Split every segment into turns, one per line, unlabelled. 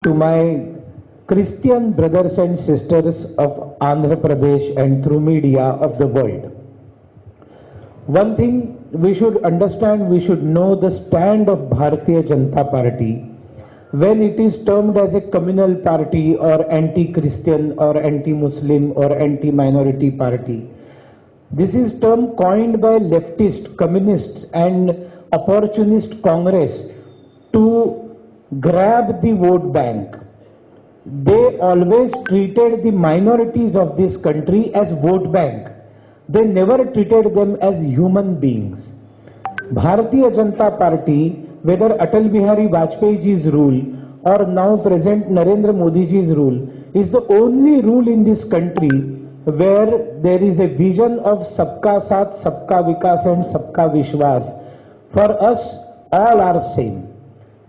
To my Christian brothers and sisters of Andhra Pradesh and through media of the world. One thing we should understand, we should know the stand of Bharatiya Janata Party when it is termed as a communal party or anti-Christian or anti-Muslim or anti-minority party. This is term coined by leftist, communists and opportunist Congress to grab the vote bank. They always treated the minorities of this country as vote bank. They never treated them as human beings. Bharatiya Janata Party, whether Atal Bihari Vajpayee ji's rule or now present Narendra Modi ji's rule, is the only rule in this country where there is a vision of Sabka Saath, Sabka Vikas and Sabka Vishwas. For us, all are same.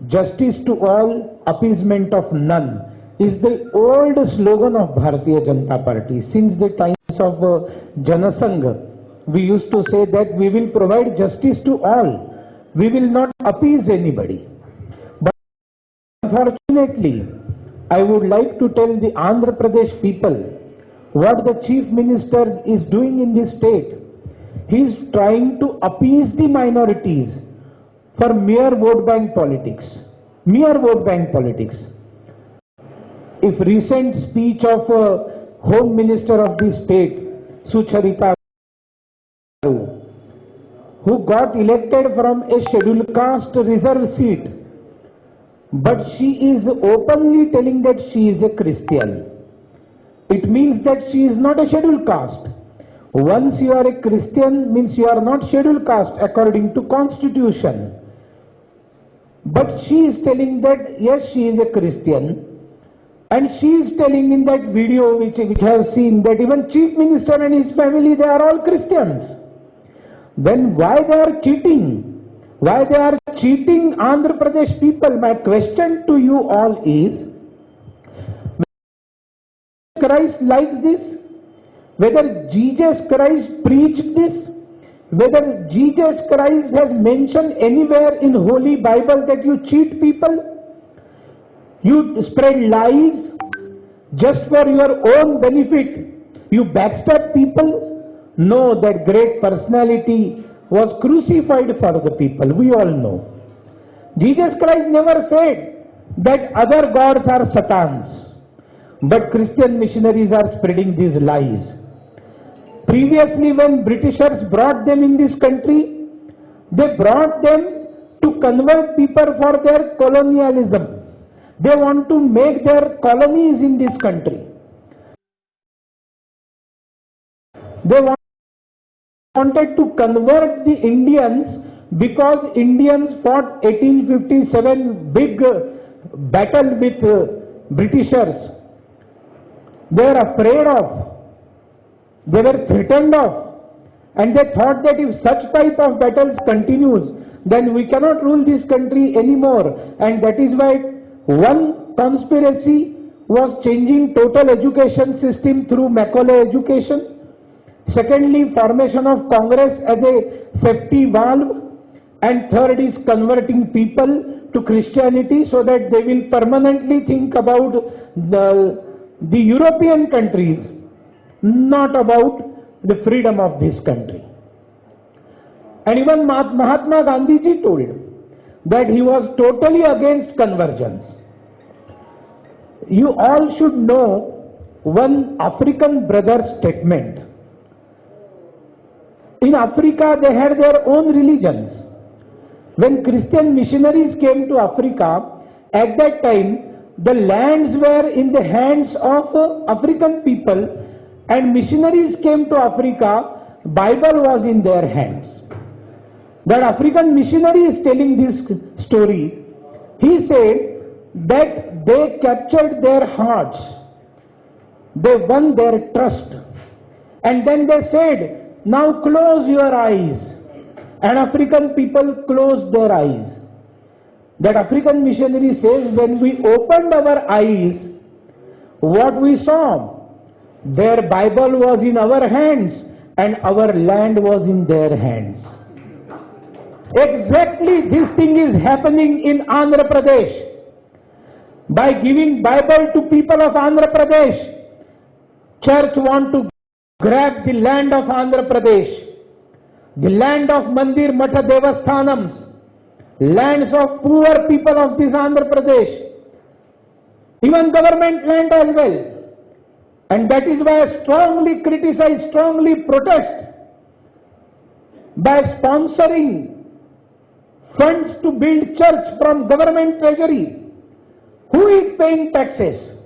Justice to all, appeasement of none is the old slogan of Bharatiya Janata Party. Since the times of Janasangh, we used to say that we will provide justice to all. We will not appease anybody. But unfortunately, I would like to tell the Andhra Pradesh people what the Chief Minister is doing in this state. He is trying to appease the minorities for mere vote bank politics. Mere vote bank politics. If recent speech of Home Minister of the state, Sucharita, who got elected from a scheduled caste reserve seat, but she is openly telling that she is a Christian. It means that she is not a scheduled caste. Once you are a Christian means you are not scheduled caste according to constitution. But she is telling that yes, she is a Christian, and she is telling in that video which I have seen that even Chief Minister and his family, they are all Christians. Then why they are cheating? Why they are cheating Andhra Pradesh people? My question to you all is, whether Christ likes this? Whether Jesus Christ preached this? Whether Jesus Christ has mentioned anywhere in Holy Bible that you cheat people? You spread lies just for your own benefit? You backstab people? No, that great personality was crucified for the people. We all know. Jesus Christ never said that other gods are Satans. But Christian missionaries are spreading these lies. Previously, when Britishers brought them in this country, they brought them to convert people for their colonialism. They want to make their colonies in this country. They wanted to convert the Indians because Indians fought 1857 big battle with Britishers. They were afraid of. They were threatened of, and they thought that if such type of battles continues, then we cannot rule this country anymore. And that is why one conspiracy was changing total education system through Macaulay education. Secondly, formation of Congress as a safety valve. And third is converting people to Christianity so that they will permanently think about the European countries, not about the freedom of this country. And even Mahatma Gandhi ji told that he was totally against convergence. You all should know one African brother's statement. In Africa, they had their own religions. When Christian missionaries came to Africa, at that time, the lands were in the hands of African people, and missionaries came to Africa, Bible was in their hands. That African missionary is telling this story. He said that they captured their hearts, they won their trust, and then they said, now close your eyes. And African people closed their eyes. That African missionary says, when we opened our eyes, what we saw? Their Bible was in our hands and our land was in their hands. Exactly this thing is happening in Andhra Pradesh. by giving Bible to people of Andhra Pradesh. Church want to grab the land of Andhra Pradesh, the land of Mandir Matha Devasthanams, lands of poor people of this Andhra Pradesh, even government land as well. And that is why I strongly criticize, strongly protest by sponsoring funds to build church from government treasury. Who is paying taxes?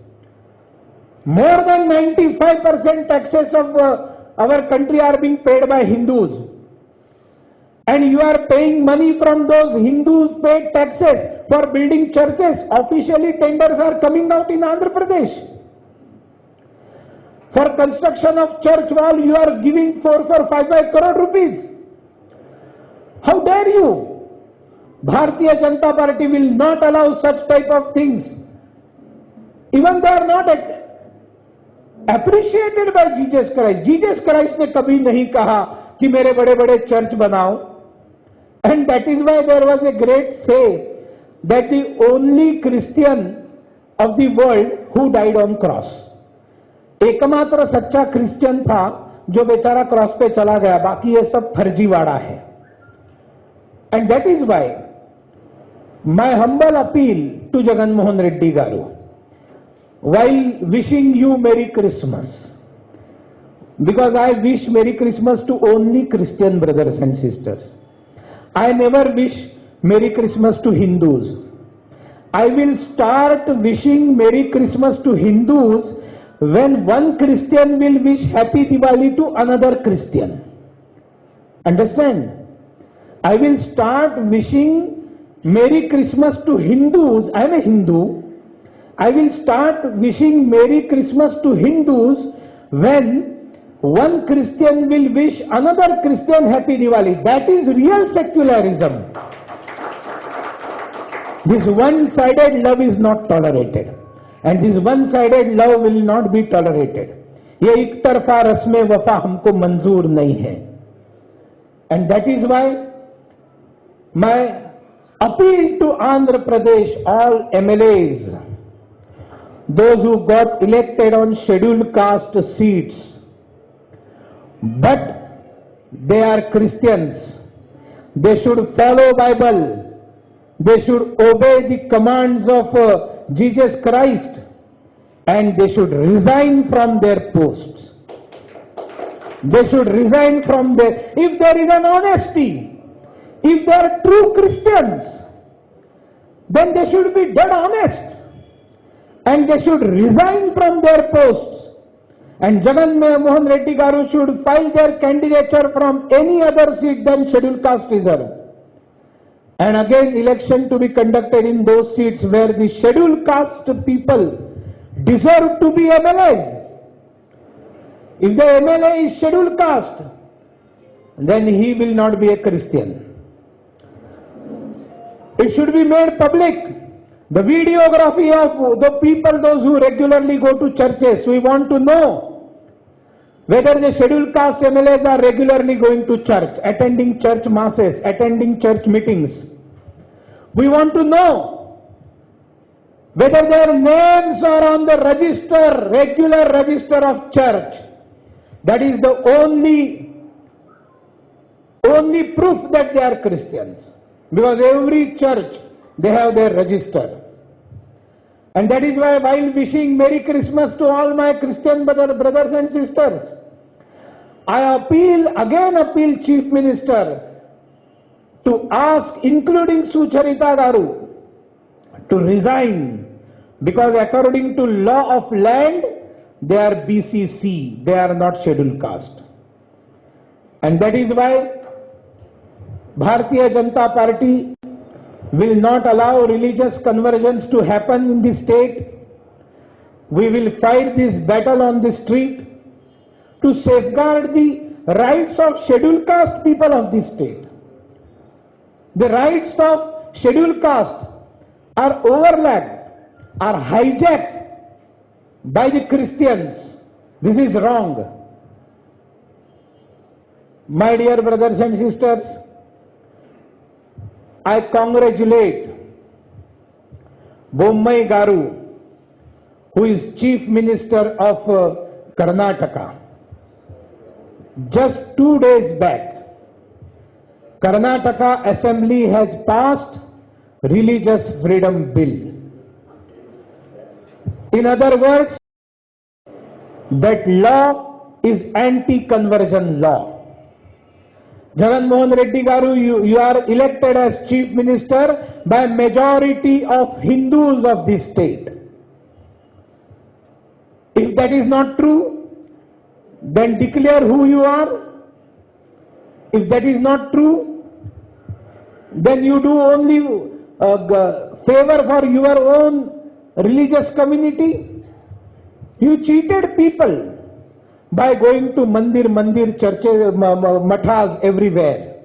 More than 95% taxes of our country are being paid by Hindus. And you are paying money from those Hindus paid taxes for building churches. Officially tenders are coming out in Andhra Pradesh. For construction of church wall, you are giving 5 crore rupees. How dare you? Bharatiya Janata Party will not allow such type of things. Even they are not appreciated by Jesus Christ. Jesus Christ ने कभी नहीं कहा कि मेरे बड़े बड़े church बनाओ. And that is why there was a great say that the only Christian of the world who died on cross. एकमात्र सच्चा क्रिश्चियन था जो बेचारा क्रॉस पे चला गया, बाकी ये सब फर्जीवाड़ा है. And that is why my humble appeal to Jagan Mohan Reddy Garu, while wishing you Merry Christmas, because I wish Merry Christmas to only Christian brothers and sisters. I never wish Merry Christmas to Hindus. I will start wishing Merry Christmas to Hindus when one Christian will wish Happy Diwali to another Christian. Understand? I will start wishing Merry Christmas to Hindus. I am a Hindu. I will start wishing Merry Christmas to Hindus when one Christian will wish another Christian Happy Diwali. That is real secularism. This one-sided love is not tolerated. And this one-sided love will not be tolerated. ये एक तरफा रस्म वफा हमको मंजूर नहीं है. And that is why my appeal to Andhra Pradesh, all MLAs, those who got elected on scheduled caste seats, but they are Christians, they should follow Bible, they should obey the commands of Jesus Christ, and they should resign from their posts. They should resign from their, if there is an honesty, if they are true Christians, then they should be dead honest, and they should resign from their posts. And Jagan Mohan Reddy Garu should file their candidature from any other seat than scheduled caste reserve. And again, election to be conducted in those seats where the scheduled caste people deserve to be MLAs. If the MLA is scheduled caste, then he will not be a Christian. It should be made public. The videography of the people, those who regularly go to churches, we want to know whether the scheduled caste MLAs are regularly going to church, attending church masses, attending church meetings. We want to know whether their names are on the register, regular register of church. That is the only proof that they are Christians. Because every church, they have their register. And that is why, while wishing Merry Christmas to all my Christian brothers and sisters, I appeal Chief Minister to ask, including Sucharita Garu, to resign, because according to law of land, they are BCC, they are not scheduled caste. And that is why Bharatiya Janata Party will not allow religious conversions to happen in the state. We will fight this battle on the street to safeguard the rights of scheduled caste people of this state. The rights of scheduled caste are overlapped, are hijacked by the Christians. This is wrong. My dear brothers and sisters, I congratulate Bommai Garu, who is Chief Minister of Karnataka. Just 2 days back, Karnataka Assembly has passed Religious Freedom Bill. In other words, that law is anti-conversion law. Jagan Mohan Reddy Garu, you are elected as Chief Minister by majority of Hindus of this state. If that is not true, then declare who you are. If that is not true, then you do only favor for your own religious community. You cheated people by going to mandir, churches, mathas everywhere,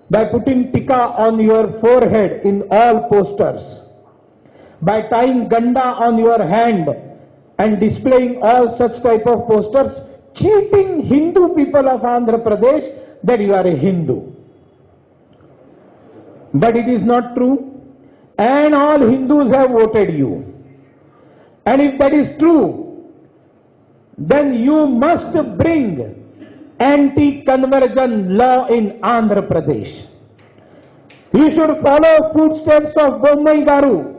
by putting tika on your forehead in all posters, by tying ganda on your hand and displaying all such type of posters, cheating Hindu people of Andhra Pradesh that you are a Hindu. But it is not true, and all Hindus have voted you. And if that is true, then you must bring anti-conversion law in Andhra Pradesh. You should follow footsteps of Bommai Garu.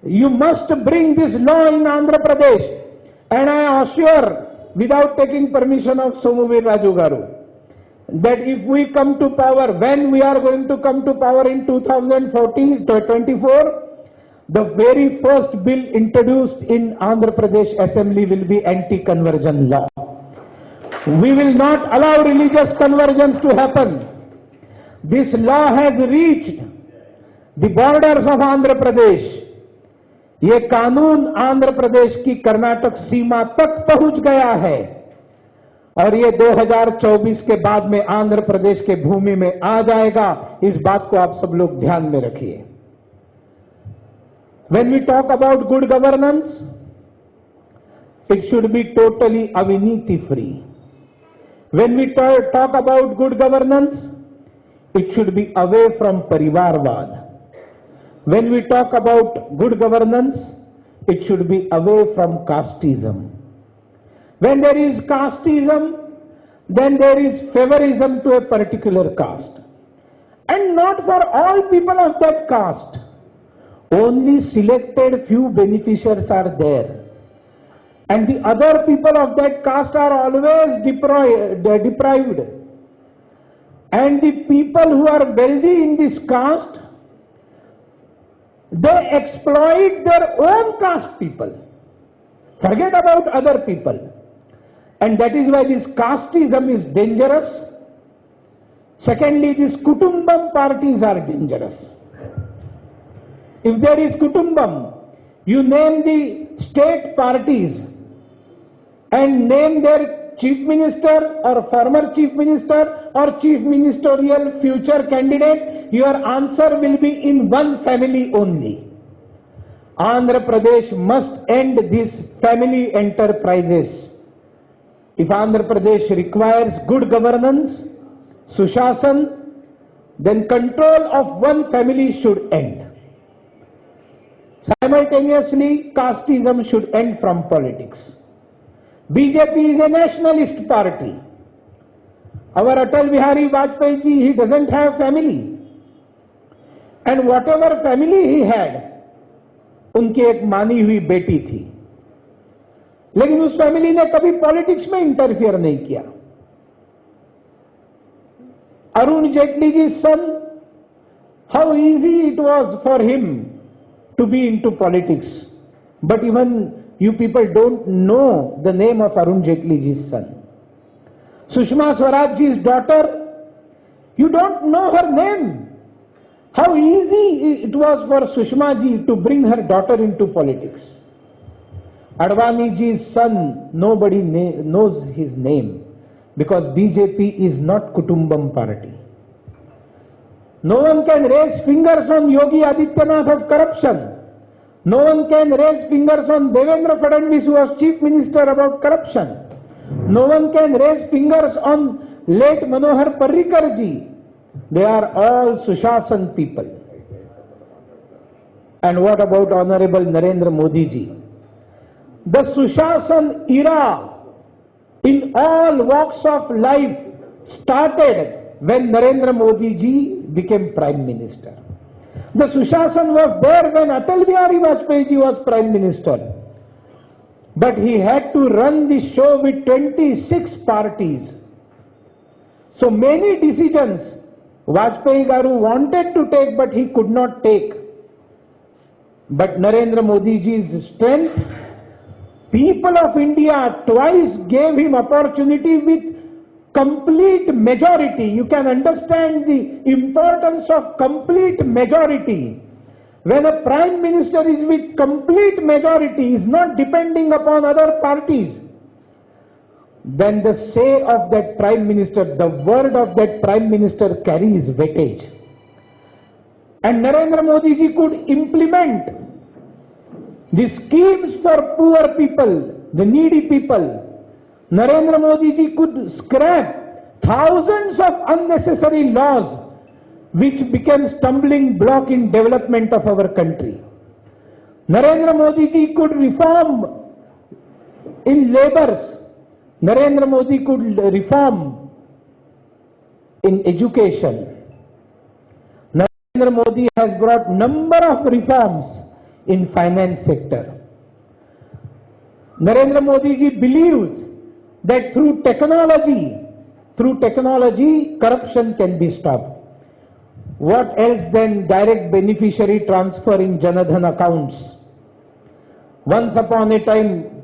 You must bring this law in Andhra Pradesh. And I assure, without taking permission of Somuvir Raju Garu, that if we come to power, when we are going to come to power in 2024, the very first bill introduced in Andhra Pradesh Assembly will be anti-conversion law. We will not allow religious conversions to happen. This law has reached the borders of Andhra Pradesh. ये कानून आंध्र प्रदेश की कर्नाटक सीमा तक पहुंच गया है और ये 2024 के बाद में आंध्र प्रदेश के भूमि में आ जाएगा. इस बात को आप सब लोग ध्यान में रखिए. When we talk about good governance, it should be totally aviniti free. When we talk about good governance, it should be away from parivarvad. When we talk about good governance, it should be away from casteism. When there is casteism, then there is favorism to a particular caste. And not for all people of that caste. Only selected few beneficiaries are there. And the other people of that caste are always deprived. And the people who are wealthy in this caste, they exploit their own caste people. Forget about other people. And that is why this casteism is dangerous. Secondly, these kutumbam parties are dangerous. If there is kutumbam, you name the state parties and name their chief minister or former chief minister or chief ministerial future candidate, your answer will be in one family only. Andhra Pradesh must end these family enterprises. If Andhra Pradesh requires good governance, Sushasan, then control of one family should end. Simultaneously, casteism should end from politics. BJP is a nationalist party. Our Atal Bihari Vajpayee ji, he doesn't have family. And whatever family he had, उनकी एक मानी हुई बेटी थी. लेकिन उस family ने कभी पॉलिटिक्स में इंटरफियर नहीं किया. Arun Jaitley's son, how easy it was for him to be into politics. But even you people don't know the name of Arun Jaitley's son. Sushma Swaraj's daughter, you don't know her name. How easy it was for Sushma ji to bring her daughter into politics. Advani ji's son, nobody knows his name because BJP is not Kutumbam party. No one can raise fingers on Yogi Adityanath of corruption. No one can raise fingers on Devendra Fadnavis, who was chief minister, about corruption. No one can raise fingers on late Manohar Parrikar ji. They are all Sushasan people. And what about Honorable Narendra Modi ji? The Sushasan era in all walks of life started when Narendra Modi ji became Prime Minister. The Sushasan was there when Atal Bihari Vajpayee ji was Prime Minister. But he had to run the show with 26 parties. So many decisions Vajpayee Garu wanted to take, but he could not take. But Narendra Modi ji's strength, people of India twice gave him opportunity with complete majority. You can understand the importance of complete majority. When a Prime Minister is with complete majority, is not depending upon other parties, then the say of that Prime Minister, the word of that Prime Minister carries weightage. And Narendra Modi ji could implement the schemes for poor people, the needy people. Narendra Modi ji could scrap thousands of unnecessary laws which became stumbling block in development of our country. Narendra Modi ji could reform in labors. Narendra Modi could reform in education. Narendra Modi has brought number of reforms in finance sector. Narendra Modi ji believes that through technology, corruption can be stopped. What else than direct beneficiary transfer in Janadhan accounts? Once upon a time,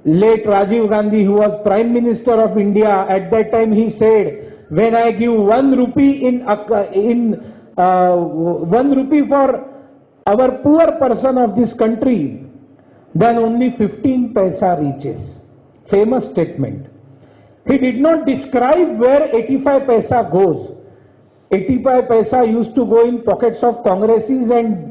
late Rajiv Gandhi, who was Prime Minister of India, at that time he said, when I give 1 rupee 1 rupee for our poor person of this country, then only 15 paisa reaches. Famous statement. He did not describe where 85 paisa goes. 85 paisa used to go in pockets of Congresses and